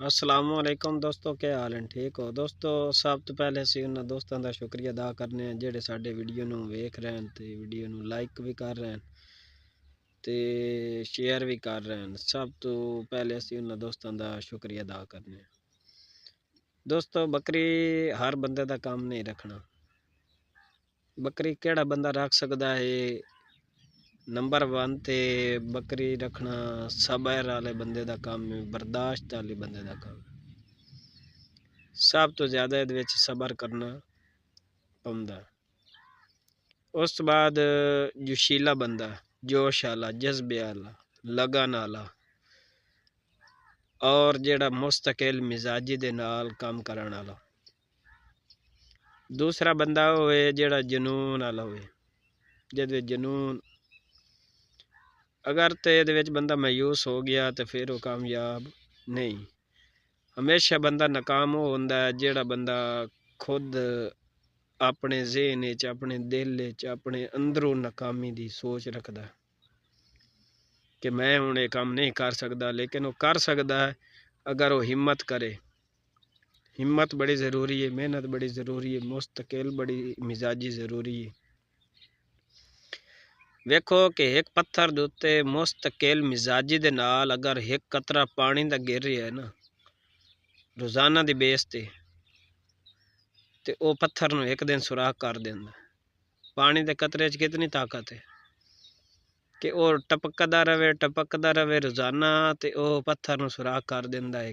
असलामुअलैकुम दोस्तों, क्या हाल है? ठीक हो दोस्तों? सब तो पहले ਅਸੀਂ ਉਹਨਾਂ ਦੋਸਤਾਂ ਦਾ ਸ਼ੁਕਰੀਆ ਅਦਾ ਕਰਨੇ ਆ ਜਿਹੜੇ ਸਾਡੇ ਵੀਡੀਓ ਨੂੰ ਵੇਖ ਰਹੇ ਹਨ ਤੇ ਵੀਡੀਓ ਨੂੰ ਲਾਈਕ ਵੀ ਕਰ ਰਹੇ ਹਨ ਤੇ ਸ਼ੇਅਰ ਵੀ ਕਰ ਰਹੇ ਹਨ। ਸਭ ਤੋਂ ਪਹਿਲੇ ਅਸੀਂ ਉਹਨਾਂ ਦੋਸਤਾਂ ਦਾ ਸ਼ੁਕਰੀਆ ਅਦਾ ਕਰਨੇ ਆ। ਦੋਸਤੋ, ਬੱਕਰੀ ਹਰ ਬੰਦੇ ਦਾ ਕੰਮ ਨਹੀਂ ਰੱਖਣਾ। ਬੱਕਰੀ ਕਿਹੜਾ ਬੰਦਾ ਰੱਖ ਸਕਦਾ ਹੈ? नंबर 1 ਤੇ ਬੱਕਰੀ ਰੱਖਣਾ ਸਬਰ ਵਾਲੇ ਬੰਦੇ ਦਾ ਕੰਮ ਹੈ, ਬਰਦਾਸ਼ਤ ਵਾਲੇ ਬੰਦੇ ਦਾ ਕੰਮ। ਸਭ ਤੋਂ ਜ਼ਿਆਦਾ ਇਹਦੇ ਵਿੱਚ ਸਬਰ ਕਰਨਾ ਪੈਂਦਾ। ਉਸ ਤੋਂ ਬਾਅਦ ਜੋਸ਼ੀਲਾ ਬੰਦਾ, ਜੋਸ਼ ਵਾਲਾ, ਜਜ਼ਬੇ ਵਾਲਾ, ਲਗਨ ਵਾਲਾ, ਔਰ ਜਿਹੜਾ ਮੁਸਤਕਿਲ ਮਿਜ਼ਾਜੀ ਦੇ ਨਾਲ ਕੰਮ ਕਰਨ ਵਾਲਾ। ਦੂਸਰਾ ਬੰਦਾ ਹੋਵੇ ਜਿਹੜਾ ਜਨੂਨ ਵਾਲਾ ਹੋਵੇ, ਜਿਹਦੇ ਵਿੱਚ ਜਨੂਨ। अगर तो ये बंदा मायूस हो गया तो फिर वो कामयाब नहीं। हमेशा बंदा नाकाम हो होंदा है जेड़ा बंदा खुद अपने ज़हन च, अपने दिल च, अपने अंदरों नाकामी दी सोच रखता है कि मैं हुण ये काम नहीं कर सकता, लेकिन वो कर सकता है अगर वो हिम्मत करे। हिम्मत बड़ी ज़रूरी है, मेहनत बड़ी ज़रूरी है, मुस्तकिल बड़ी मिजाजी ज़रूरी है। वेखो कि एक पत्थर दे उत्ते मुस्तकिल मिजाजी दे नाल अगर एक कतरा पानी दा गिर रहा है ना रोज़ाना दी बेस ते वो पत्थर नूं एक दिन सुराख कर देंदा। पानी दे कतरे च कितनी ताकत है कि वो टपकदा रहे रोज़ाना, ते वो पत्थर नूं सुराख कर देंदा है।